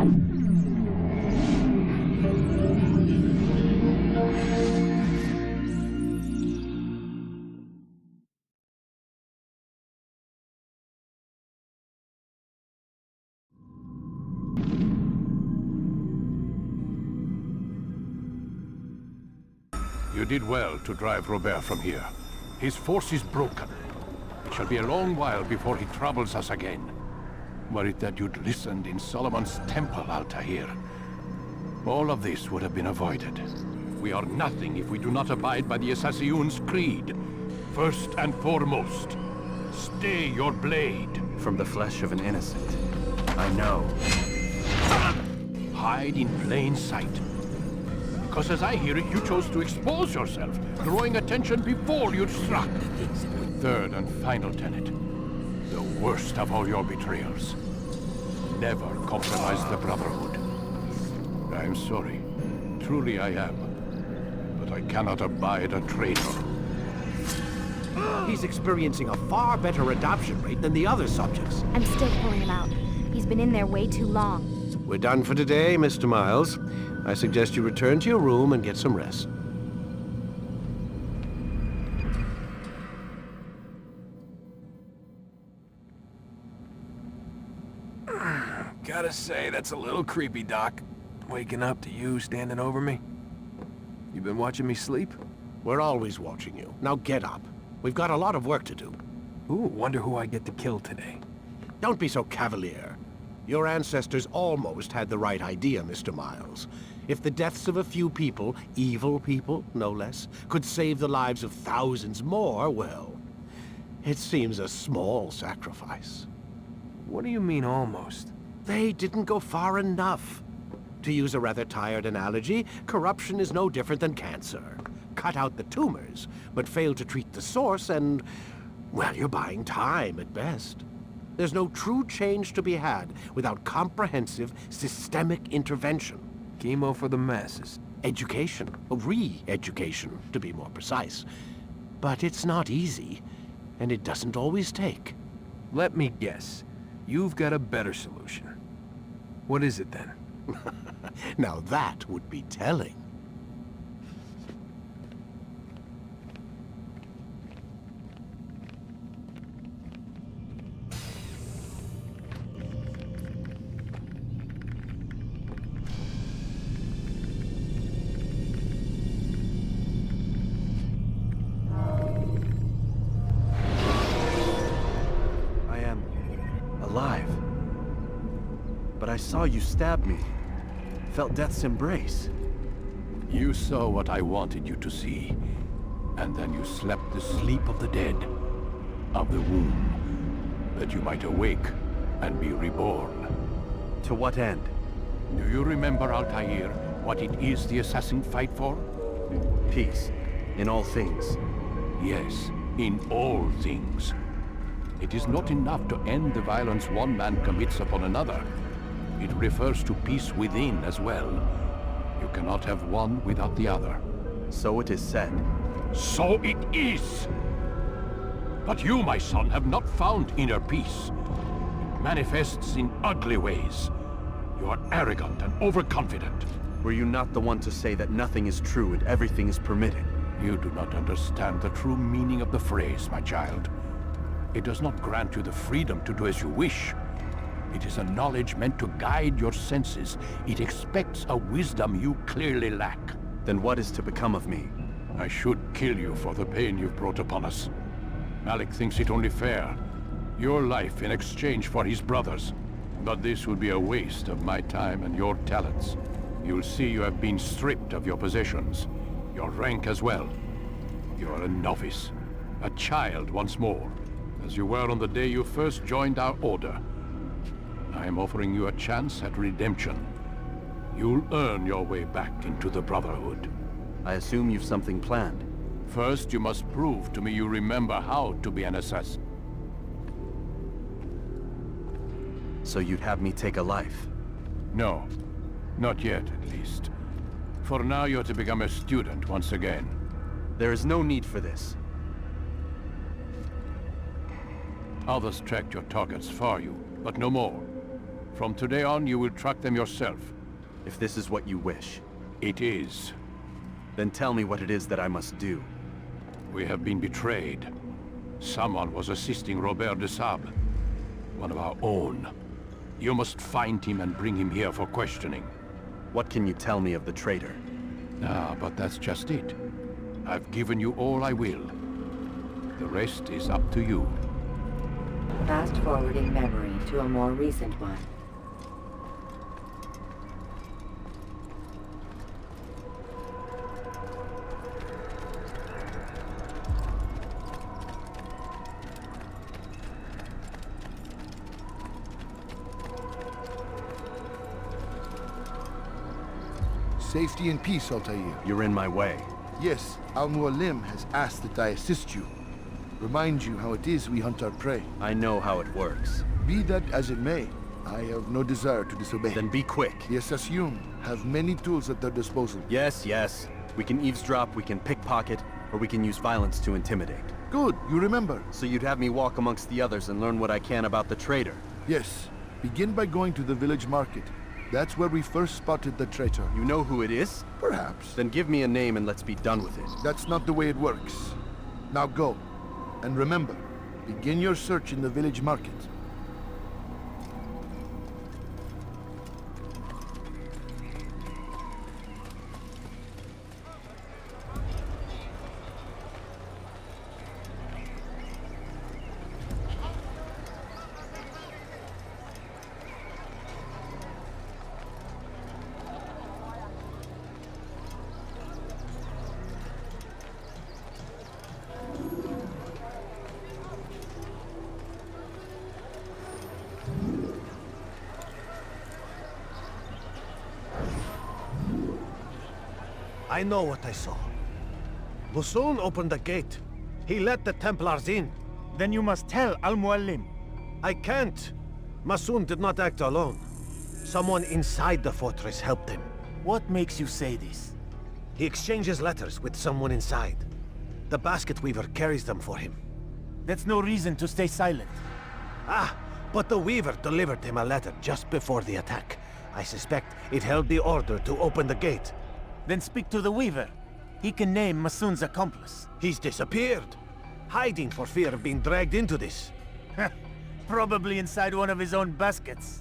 You did well to drive Robert from here. His force is broken. It shall be a long while before he troubles us again. Were it that you'd listened in Solomon's temple, Altair, all of this would have been avoided. We are nothing if we do not abide by the Assassin's creed. First and foremost, stay your blade. From the flesh of an innocent. I know. Hide in plain sight. Because as I hear it, you chose to expose yourself, drawing attention before you'd struck. Third and final tenet. The worst of all your betrayals. Never compromise the Brotherhood. I'm sorry. Truly I am. But I cannot abide a traitor. He's experiencing a far better adoption rate than the other subjects. I'm still pulling him out. He's been in there way too long. We're done for today, Mr. Miles. I suggest you return to your room and get some rest. Gotta say, that's a little creepy, Doc. Waking up to you standing over me. You been watching me sleep? We're always watching you. Now get up. We've got a lot of work to do. Ooh, wonder who I get to kill today. Don't be so cavalier. Your ancestors almost had the right idea, Mr. Miles. If the deaths of a few people, evil people, no less, could save the lives of thousands more, well, it seems a small sacrifice. What do you mean, almost? They didn't go far enough. To use a rather tired analogy, corruption is no different than cancer. Cut out the tumors, but fail to treat the source and, well, you're buying time at best. There's no true change to be had without comprehensive, systemic intervention. Chemo for the masses. Education, re-education, to be more precise. But it's not easy, and it doesn't always take. Let me guess. You've got a better solution. What is it, then? Now that would be telling. Alive. But I saw you stab me. Felt death's embrace. You saw what I wanted you to see. And then you slept the sleep of the dead. Of the womb. That you might awake and be reborn. To what end? Do you remember, Altair, what it is the assassin fight for? Peace. In all things. Yes, in all things. It is not enough to end the violence one man commits upon another. It refers to peace within as well. You cannot have one without the other. So it is said. So it is! But you, my son, have not found inner peace. It manifests in ugly ways. You are arrogant and overconfident. Were you not the one to say that nothing is true and everything is permitted? You do not understand the true meaning of the phrase, my child. It does not grant you the freedom to do as you wish. It is a knowledge meant to guide your senses. It expects a wisdom you clearly lack. Then what is to become of me? I should kill you for the pain you've brought upon us. Malik thinks it only fair. Your life in exchange for his brother's. But this would be a waste of my time and your talents. You'll see you have been stripped of your possessions. Your rank as well. You are a novice. A child once more. As you were on the day you first joined our order. I am offering you a chance at redemption. You'll earn your way back into the Brotherhood. I assume you've something planned. First, you must prove to me you remember how to be an assassin. So you'd have me take a life? No. Not yet, at least. For now, you're to become a student once again. There is no need for this. Others tracked your targets for you, but no more. From today on, you will track them yourself. If this is what you wish, It is. then tell me what it is that I must do. We have been betrayed. Someone was assisting Robert de Sable, one of our own. You must find him and bring him here for questioning. What can you tell me of the traitor? Ah, but that's just it. I've given you all I will. The rest is up to you. Fast-forwarding memory to a more recent one. Safety and peace, Altair. You're in my way. Yes, Al-Mualim has asked that I assist you. Remind you how it is we hunt our prey. I know how it works. Be that as it may, I have no desire to disobey. Then be quick. The Assassin have many tools at their disposal. Yes, yes. We can eavesdrop, we can pickpocket, or we can use violence to intimidate. Good, you remember. So you'd have me walk amongst the others and learn what I can about the traitor. Yes, begin by going to the village market. That's where we first spotted the traitor. You know who it is? Perhaps. Then give me a name and let's be done with it. That's not the way it works. Now go. And remember, begin your search in the village market. I know what I saw. Musun opened the gate. He let the Templars in. Then you must tell Al-Mualim. I can't. Masun did not act alone. Someone inside the fortress helped him. What makes you say this? He exchanges letters with someone inside. The basket weaver carries them for him. That's no reason to stay silent. Ah, but the weaver delivered him a letter just before the attack. I suspect it held the order to open the gate. Then speak to the Weaver. He can name Masun's accomplice. He's disappeared, hiding for fear of being dragged into this. Probably inside one of his own baskets.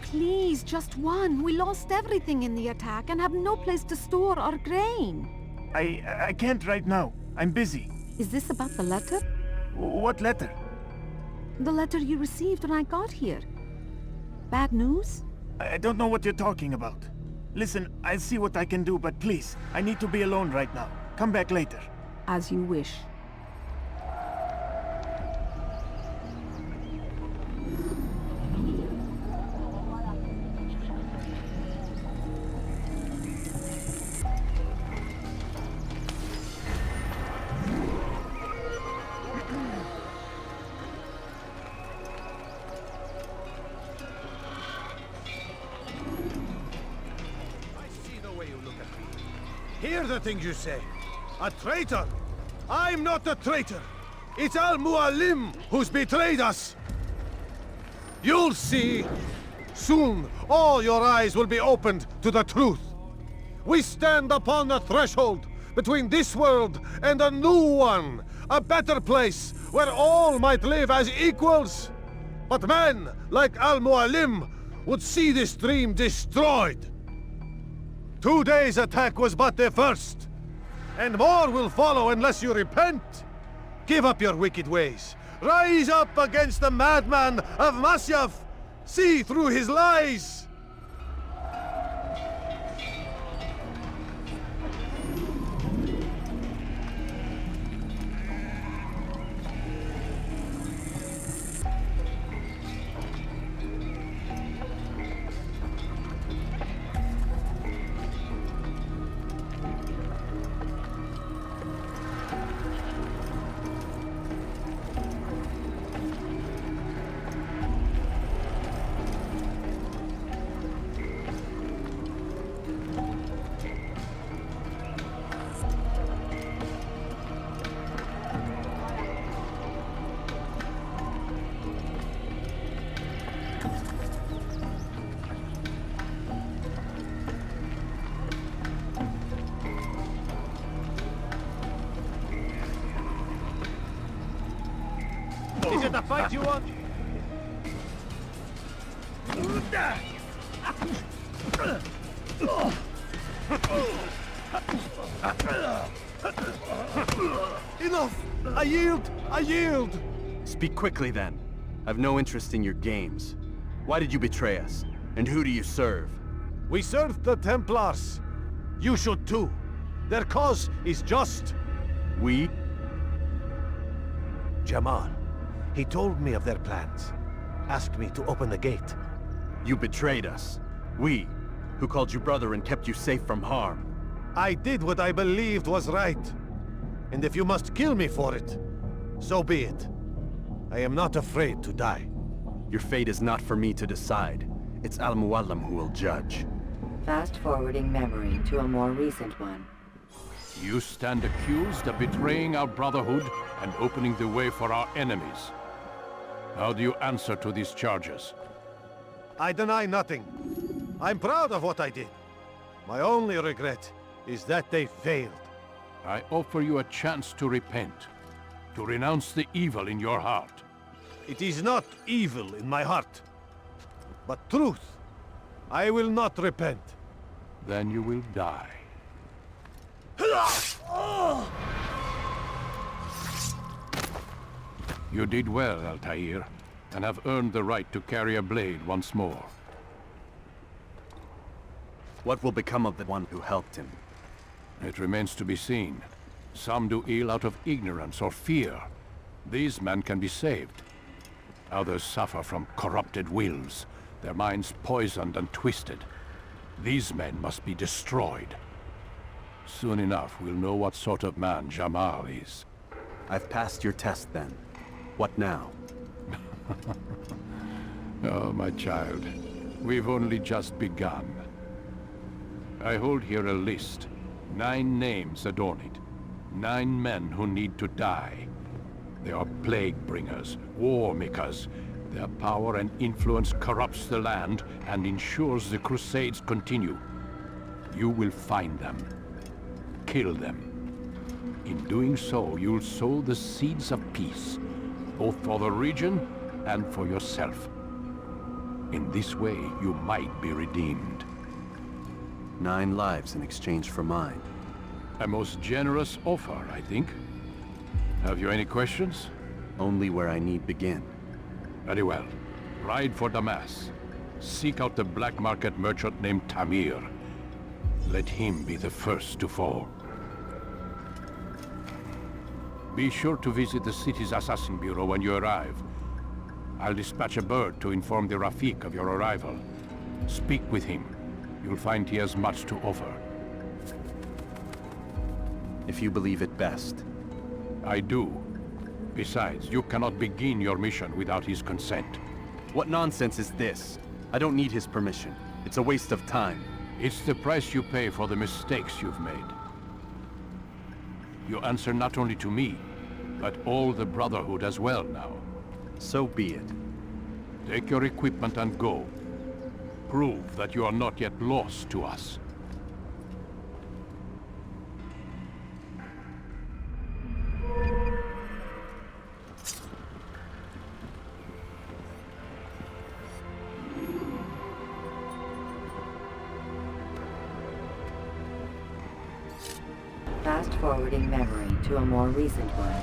Please, just one. We lost everything in the attack and have no place to store our grain. I can't right now. I'm busy. Is this about the letter? What letter? The letter you received when I got here. Bad news? I don't know what you're talking about. Listen, I'll see what I can do, but please, I need to be alone right now. Come back later. As you wish. Hear the things you say. A traitor? I'm not a traitor. It's Al-Mualim who's betrayed us. You'll see. Soon, all your eyes will be opened to the truth. We stand upon the threshold between this world and a new one. A better place where all might live as equals. But men like Al-Mualim would see this dream destroyed. Today's attack was but the first, and more will follow unless you repent. Give up your wicked ways. Rise up against the madman of Masyaf. See through his lies. Is it a fight you want? Enough! I yield! I yield! Speak quickly then. I've no interest in your games. Why did you betray us? And who do you serve? We serve the Templars. You should too. Their cause is just. We? Jamal. He told me of their plans. Asked me to open the gate. You betrayed us. We, who called you brother and kept you safe from harm. I did what I believed was right. And if you must kill me for it, so be it. I am not afraid to die. Your fate is not for me to decide. It's Al-Muallim who will judge. Fast-forwarding memory to a more recent one. You stand accused of betraying our Brotherhood and opening the way for our enemies. How do you answer to these charges? I deny nothing. I'm proud of what I did. My only regret is that they failed. I offer you a chance to repent, to renounce the evil in your heart. It is not evil in my heart, but truth. I will not repent. Then you will die. You did well, Altair, and have earned the right to carry a blade once more. What will become of the one who helped him? It remains to be seen. Some do ill out of ignorance or fear. These men can be saved. Others suffer from corrupted wills, their minds poisoned and twisted. These men must be destroyed. Soon enough, we'll know what sort of man Jamal is. I've passed your test then. What now? Oh, my child. We've only just begun. I hold here a list. 9 names adorn it. 9 men who need to die. They are plague bringers, war makers. Their power and influence corrupts the land and ensures the Crusades continue. You will find them. Kill them. In doing so, you'll sow the seeds of peace, both for the region and for yourself. In this way, you might be redeemed. 9 lives in exchange for mine. A most generous offer, I think. Have you any questions? Only where I need begin. Very well. Ride for Damas. Seek out the black market merchant named Tamir. Let him be the first to fall. Be sure to visit the city's assassin bureau when you arrive. I'll dispatch a bird to inform the Rafik of your arrival. Speak with him. You'll find he has much to offer. If you believe it best. I do. Besides, you cannot begin your mission without his consent. What nonsense is this? I don't need his permission. It's a waste of time. It's the price you pay for the mistakes you've made. You answer not only to me, but all the Brotherhood as well now. So be it. Take your equipment and go. Prove that you are not yet lost to us. Fast-forwarding memory to a more recent one.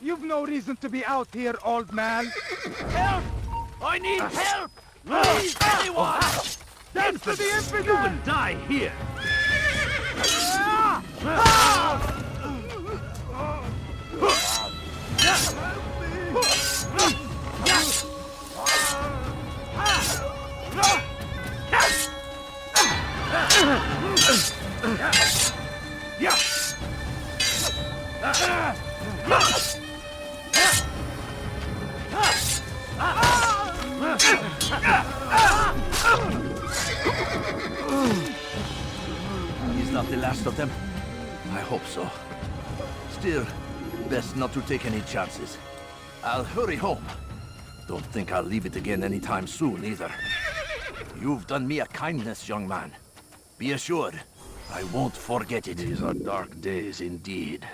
You've no reason to be out here, old man. Help! I need help! Please, anyone! Dance to the infidel! You will die here! He's not the last of them. I hope so. Still, best not to take any chances. I'll hurry home. Don't think I'll leave it again anytime soon, either. You've done me a kindness, young man. Be assured, I won't forget it. These are dark days indeed.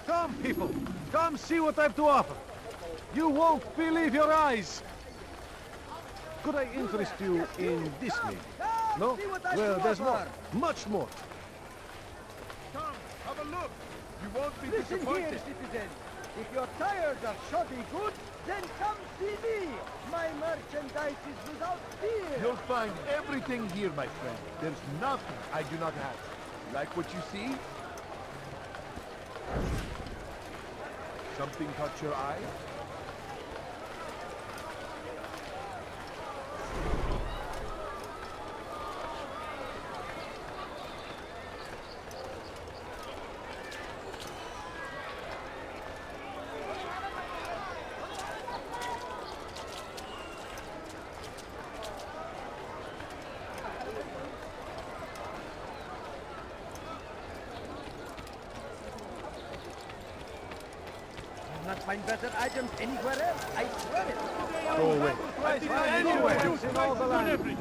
Come, people! Come see what I've to offer! You won't believe your eyes! Could I interest you in this maybe? No? Well, there's more. Much more. Come, have a look. You won't be disappointed. Citizen. If you're tired of shoddy goods, then come see me. My merchandise is without fear. You'll find everything here, my friend. There's nothing I do not have. Like what you see? Something caught your eye? Not find better items anywhere else. I swear it. Go away. Anywhere in all the land.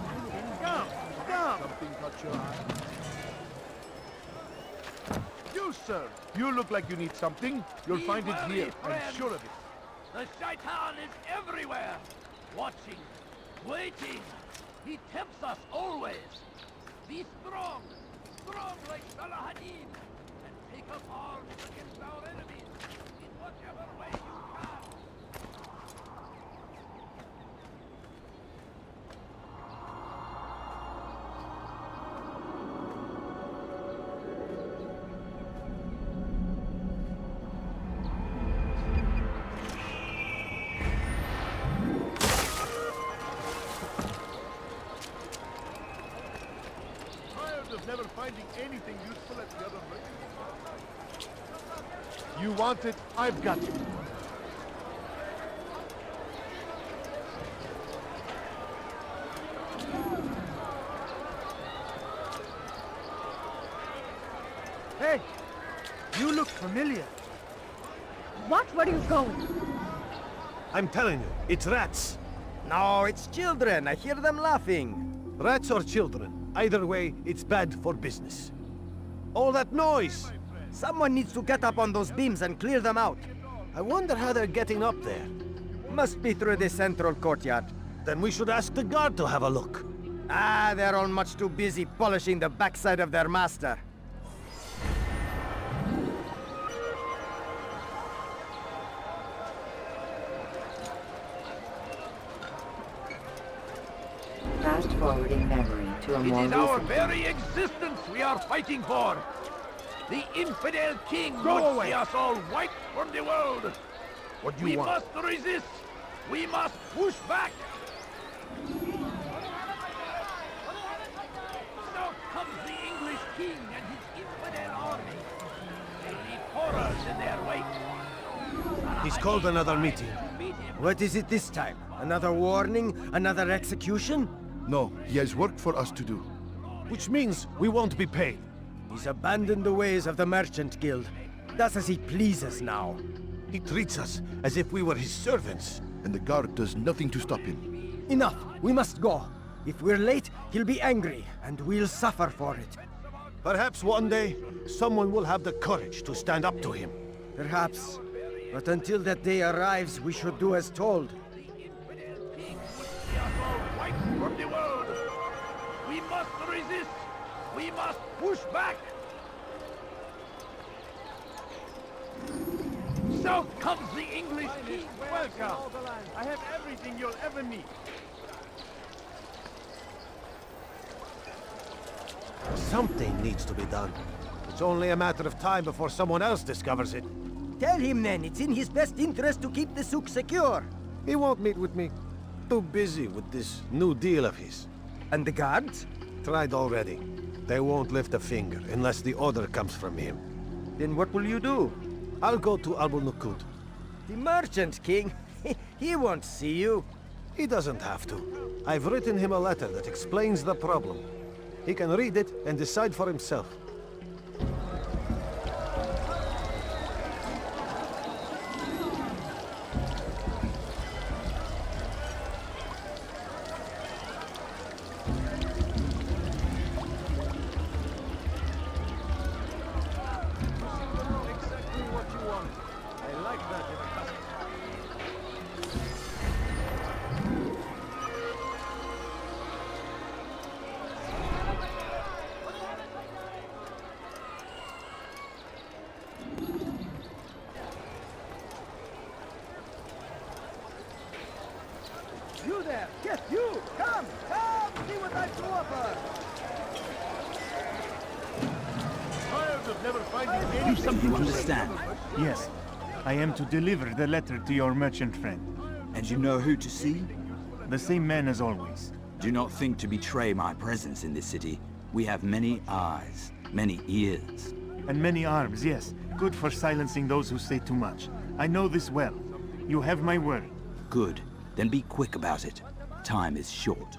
Come, come. Something caught your eye? You, sir. You look like you need something. You'll find it here. I'm sure of it. The Shaitan is everywhere! Watching, waiting. He tempts us always. Be strong, strong like Salahadin, and take up arms against our enemies in whatever way you can. Of never finding anything useful at the other merchants. You want it? I've got it. Hey! You look familiar. What? Where are you going? I'm telling you, it's rats. No, it's children. I hear them laughing. Rats or children. Either way, it's bad for business. All that noise! Someone needs to get up on those beams and clear them out. I wonder how they're getting up there. Must be through the central courtyard. Then we should ask the guard to have a look. Ah, they're all much too busy polishing the backside of their master. Fast forwarding memory to a more It is our recent very existence we are fighting for. The infidel king Go would away. see us all wiped from the world. What do you We want? must resist. We must push back. So comes the English king and his infidel army. They leave horrors in their wake. He's called another meeting. What is it this time? Another warning? Another execution? No, he has work for us to do. Which means we won't be paid. He's abandoned the ways of the Merchant Guild. Does as he pleases now. He treats us as if we were his servants. And the guard does nothing to stop him. Enough! We must go. If we're late, he'll be angry, and we'll suffer for it. Perhaps one day, someone will have the courage to stand up to him. Perhaps. But until that day arrives, we should do as told. From the world. We must resist. We must push back. South comes the English king. Welcome. I have everything you'll ever need. Something needs to be done. It's only a matter of time before someone else discovers it. Tell him then, it's in his best interest to keep the souk secure. He won't meet with me. Too busy with this new deal of his. And the guards? Tried already. They won't lift a finger unless the order comes from him. Then what will you do? I'll go to Abu Nukud. The merchant king? He won't see you. He doesn't have to. I've written him a letter that explains the problem. He can read it and decide for himself. You there! Yes, you! Come! Come! See what I've to offer! Tired of never finding anything. You something to understand? Yes. I am to deliver the letter to your merchant friend. And you know who to see? The same man as always. Do not think to betray my presence in this city. We have many eyes, many ears. And many arms, yes. Good for silencing those who say too much. I know this well. You have my word. Good. Then be quick about it. Time is short.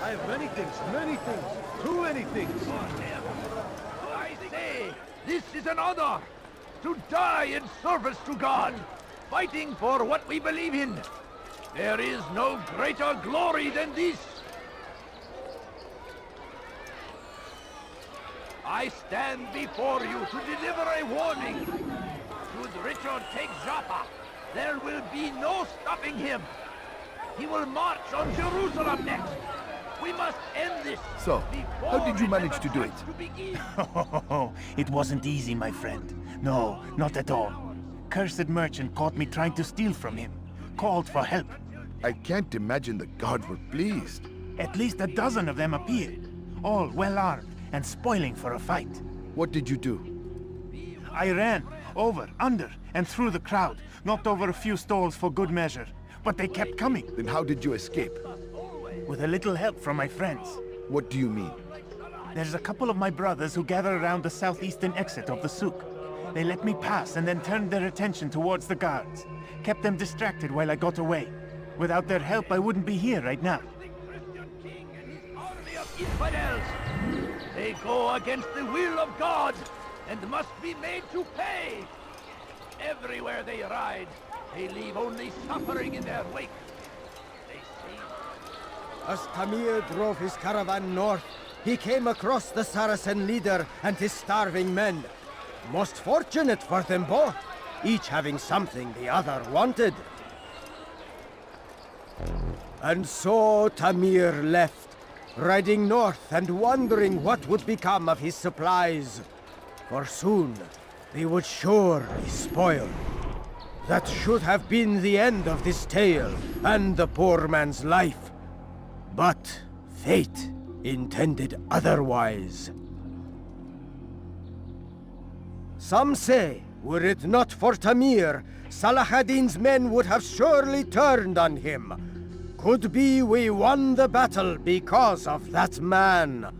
I have many things, too many things. I say, this is an honor. To die in service to God, fighting for what we believe in. There is no greater glory than this. I stand before you to deliver a warning. Should Richard take Joppa, there will be no stopping him. He will march on Jerusalem next. We must end this. So, how did you manage to do it? It wasn't easy, my friend. No, not at all. Cursed merchant caught me trying to steal from him. Called for help. I can't imagine the guards were pleased. At least a dozen of them appeared. All well armed and spoiling for a fight. What did you do? I ran, over, under, and through the crowd. Knocked over a few stalls for good measure. But they kept coming. Then how did you escape? With a little help from my friends. What do you mean? There's a couple of my brothers who gather around the southeastern exit of the souk. They let me pass and then turned their attention towards the guards. Kept them distracted while I got away. Without their help, I wouldn't be here right now. Army of infidels. They go against the will of God and must be made to pay. Everywhere they ride, they leave only suffering in their wake. As Tamir drove his caravan north, he came across the Saracen leader and his starving men. Most fortunate for them both, each having something the other wanted. And so Tamir left, riding north and wondering what would become of his supplies. For soon, they would surely spoil. That should have been the end of this tale and the poor man's life. But fate intended otherwise. Some say, were it not for Tamir, Salah ad-Din's men would have surely turned on him. Could be we won the battle because of that man.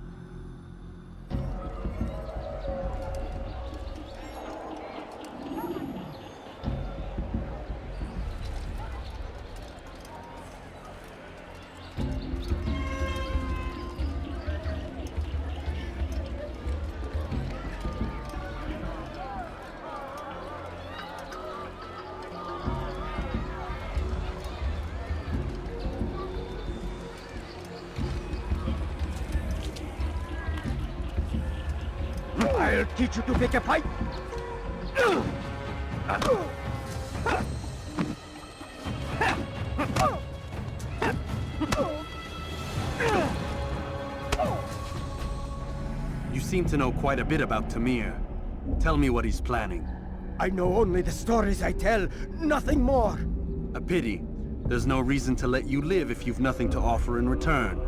I'll teach you to pick a pipe. You seem to know quite a bit about Tamir. Tell me what he's planning. I know only the stories I tell, nothing more. A pity. There's no reason to let you live if you've nothing to offer in return.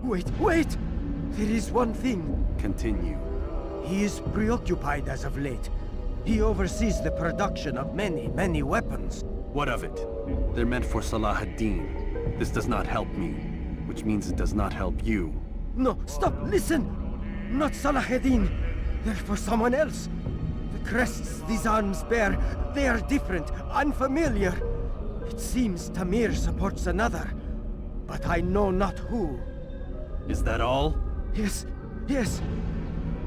Wait! There is one thing. Continue. He is preoccupied as of late. He oversees the production of many weapons. What of it? They're meant for Salah ad-Din. This does not help me, which means it does not help you. No, stop, listen! Not Salahuddin. They're for someone else. The crests these arms bear, they are different, unfamiliar. It seems Tamir supports another, but I know not who. Is that all? Yes.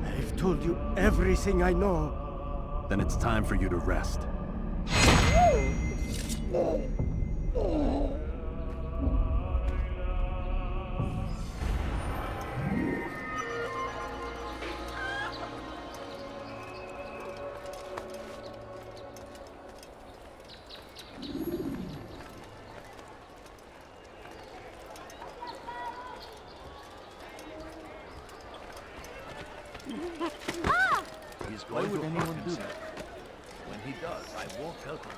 I've told you everything I know. Then it's time for you to rest. Why would anyone do that? When he does, I won't help him.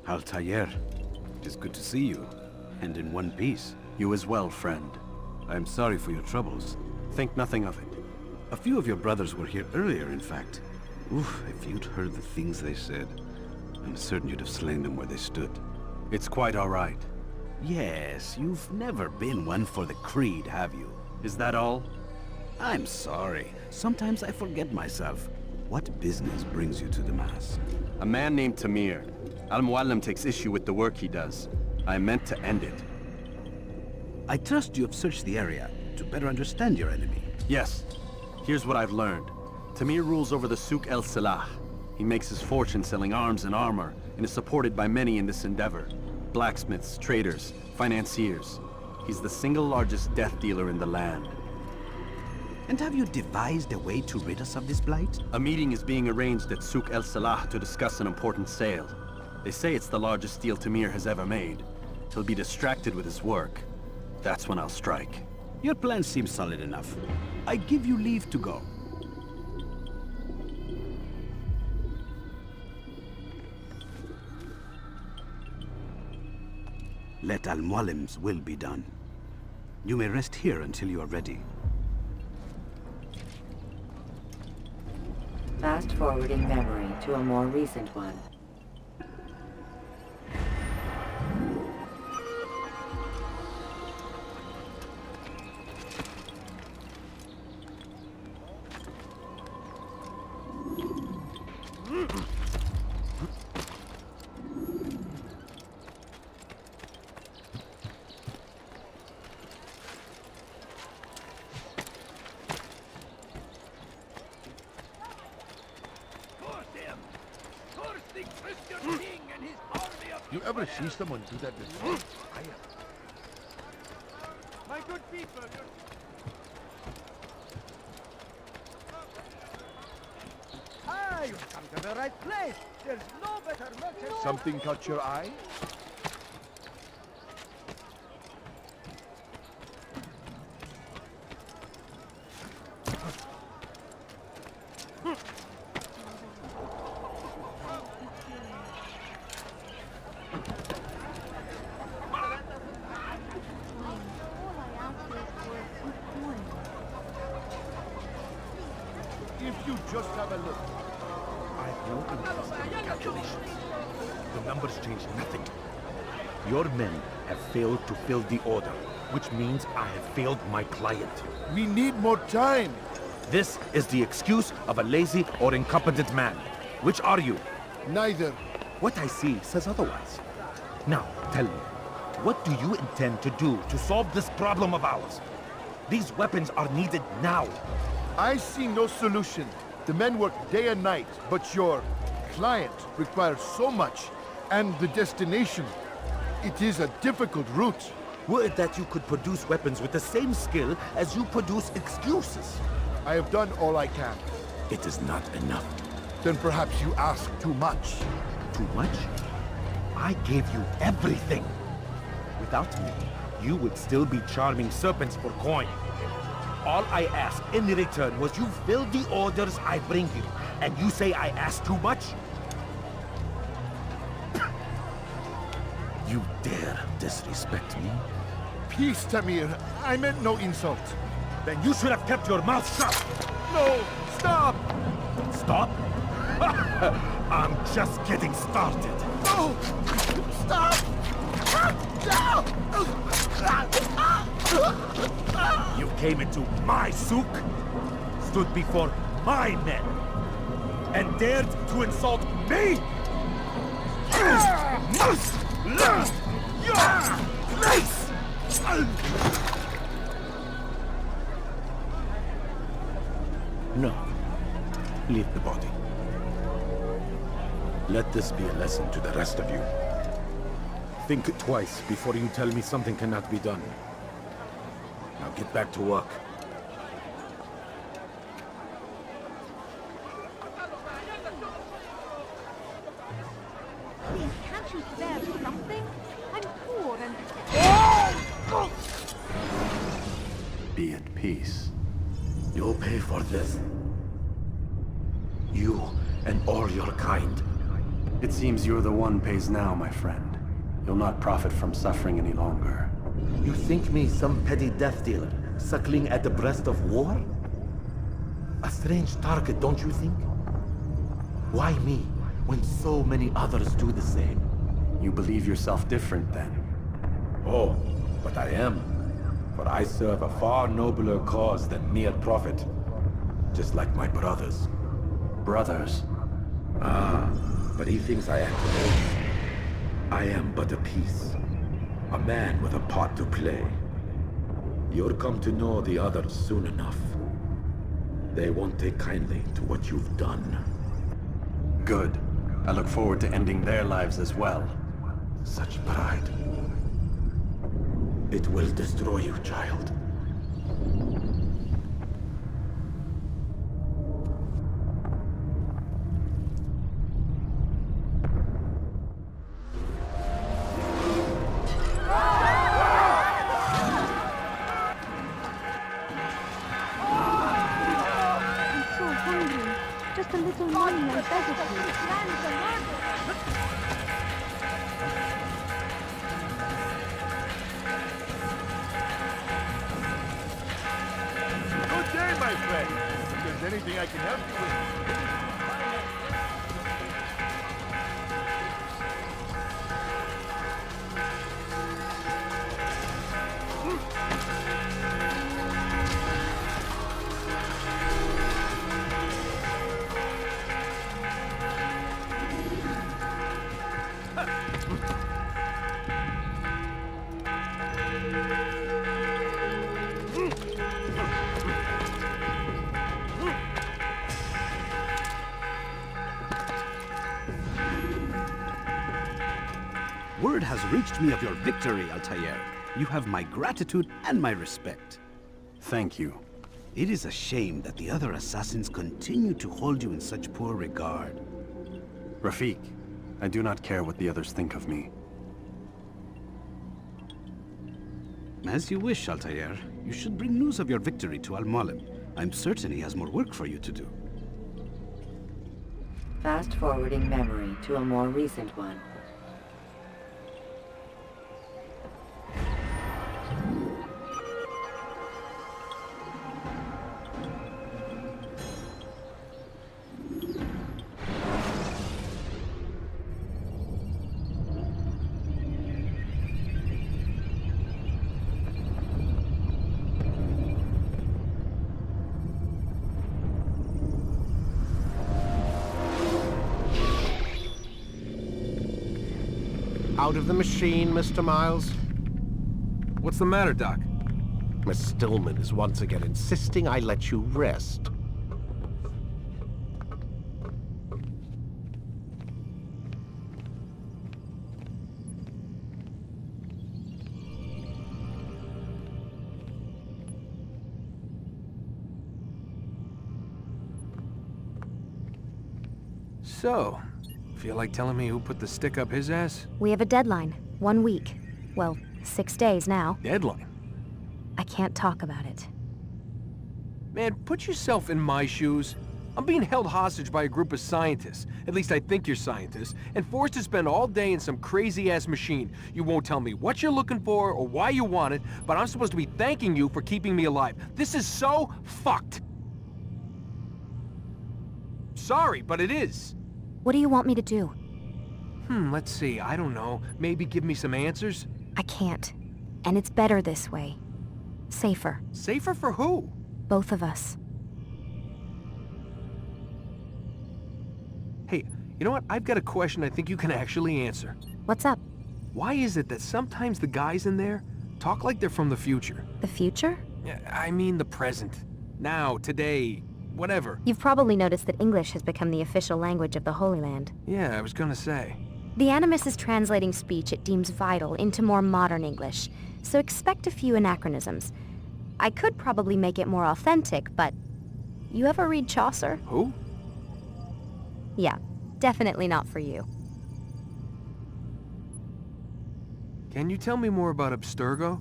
Altair, it is good to see you, and in one piece. You as well, friend. I am sorry for your troubles. Think nothing of it. A few of your brothers were here earlier, in fact. Oof, if you'd heard the things they said, I'm certain you'd have slain them where they stood. It's quite all right. Yes, you've never been one for the creed, have you? Is that all? I'm sorry. Sometimes I forget myself. What business brings you to the Mass? A man named Tamir. Al-Muallim takes issue with the work he does. I meant to end it. I trust you have searched the area to better understand your enemy. Yes. Here's what I've learned. Tamir rules over the Souk El Salah. He makes his fortune selling arms and armor, and is supported by many in this endeavor. Blacksmiths, traders, financiers. He's the single largest death dealer in the land. And have you devised a way to rid us of this blight? A meeting is being arranged at Souk El Salah to discuss an important sale. They say it's the largest deal Tamir has ever made. He'll be distracted with his work. That's when I'll strike. Your plan seems solid enough. I give you leave to go. Let Al-Muallim's will be done. You may rest here until you are ready. Fast-forwarding memory to a more recent one. You ever see someone do that before? My good people, you've come to the right place. There's no better merchant. Something caught your eye? Father. I've no interest in your calculations. The numbers change nothing. Your men have failed to fill the order, which means I have failed my client. We need more time. This is the excuse of a lazy or incompetent man. Which are you? Neither. What I see says otherwise. Now, tell me, what do you intend to do to solve this problem of ours? These weapons are needed now. I see no solution. The men work day and night, but your client requires so much, and the destination. It is a difficult route. Were it that you could produce weapons with the same skill as you produce excuses. I have done all I can. It is not enough. Then perhaps you ask too much. Too much? I gave you everything. Without me, you would still be charming serpents for coin. All I ask in return was you fill the orders I bring you, and you say I ask too much? You dare disrespect me? Peace, Tamir. I meant no insult. Then you should have kept your mouth shut! No! Stop! Stop? I'm just getting started. No! Stop! You came into my souk, stood before my men, and dared to insult me? You must learn your place! No. Leave the body. Let this be a lesson to the rest of you. Think twice before you tell me something cannot be done. Now get back to work. Please, can't you spare something? I'm poor and... Be at peace. You'll pay for this. You and all your kind. It seems you're the one pays now, my friend. You'll not profit from suffering any longer. You think me some petty death dealer, suckling at the breast of war? A strange target, don't you think? Why me, when so many others do the same? You believe yourself different, then? Oh, but I am. For I serve a far nobler cause than mere profit. Just like my brothers. Brothers? Ah, but he thinks I act alone. I am but a piece. A man with a part to play. You'll come to know the others soon enough. They won't take kindly to what you've done. Good. I look forward to ending their lives as well. Such pride. It will destroy you, child. Just a little money, I beg of you. Good day, my friend. If there's anything I can help you with. Word has reached me of your victory, Altair. You have my gratitude and my respect. Thank you. It is a shame that the other assassins continue to hold you in such poor regard. Rafik, I do not care what the others think of me. As you wish, Altair. You should bring news of your victory to Al-Mualim. I'm certain he has more work for you to do. Fast-forwarding memory to a more recent one. Out of the machine, Mr. Miles. What's the matter, Doc? Miss Stillman is once again insisting I let you rest. So, feel like telling me who put the stick up his ass? We have a deadline. 1 week. Well, 6 days now. Deadline? I can't talk about it. Man, put yourself in my shoes. I'm being held hostage by a group of scientists. At least I think you're scientists. And forced to spend all day in some crazy-ass machine. You won't tell me what you're looking for or why you want it, but I'm supposed to be thanking you for keeping me alive. This is so fucked. Sorry, but it is. What do you want me to do? Let's see. I don't know. Maybe give me some answers? I can't. And it's better this way. Safer. Safer for who? Both of us. Hey, you know what? I've got a question I think you can actually answer. What's up? Why is it that sometimes the guys in there talk like they're from the future? The future? I mean the present. Now, today, whatever. You've probably noticed that English has become the official language of the Holy Land. Yeah, I was gonna say. The Animus is translating speech it deems vital into more modern English, so expect a few anachronisms. I could probably make it more authentic, but... You ever read Chaucer? Who? Yeah, definitely not for you. Can you tell me more about Abstergo?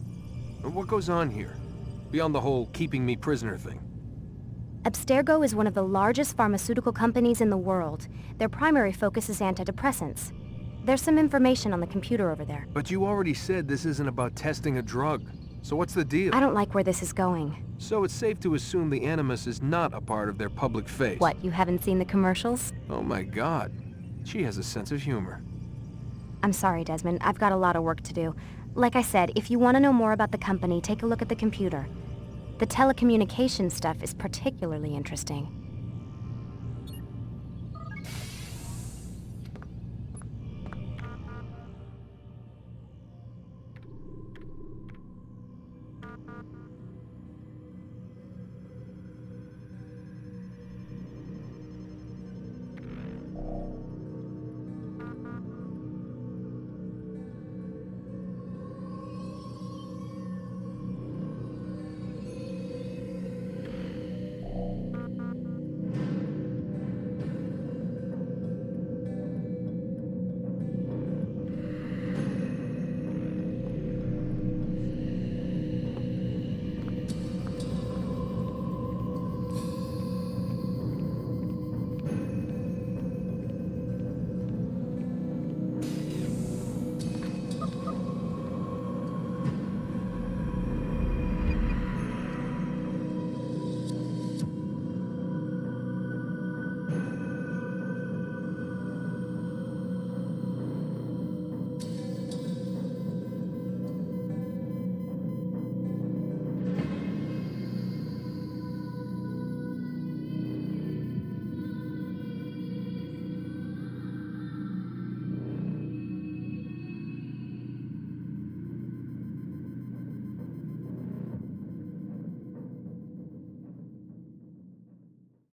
What goes on here? Beyond the whole keeping me prisoner thing. Abstergo is one of the largest pharmaceutical companies in the world. Their primary focus is antidepressants. There's some information on the computer over there. But you already said this isn't about testing a drug. So what's the deal? I don't like where this is going. So it's safe to assume the Animus is not a part of their public face. What, you haven't seen the commercials? Oh my god. She has a sense of humor. I'm sorry, Desmond. I've got a lot of work to do. Like I said, if you want to know more about the company, take a look at the computer. The telecommunications stuff is particularly interesting.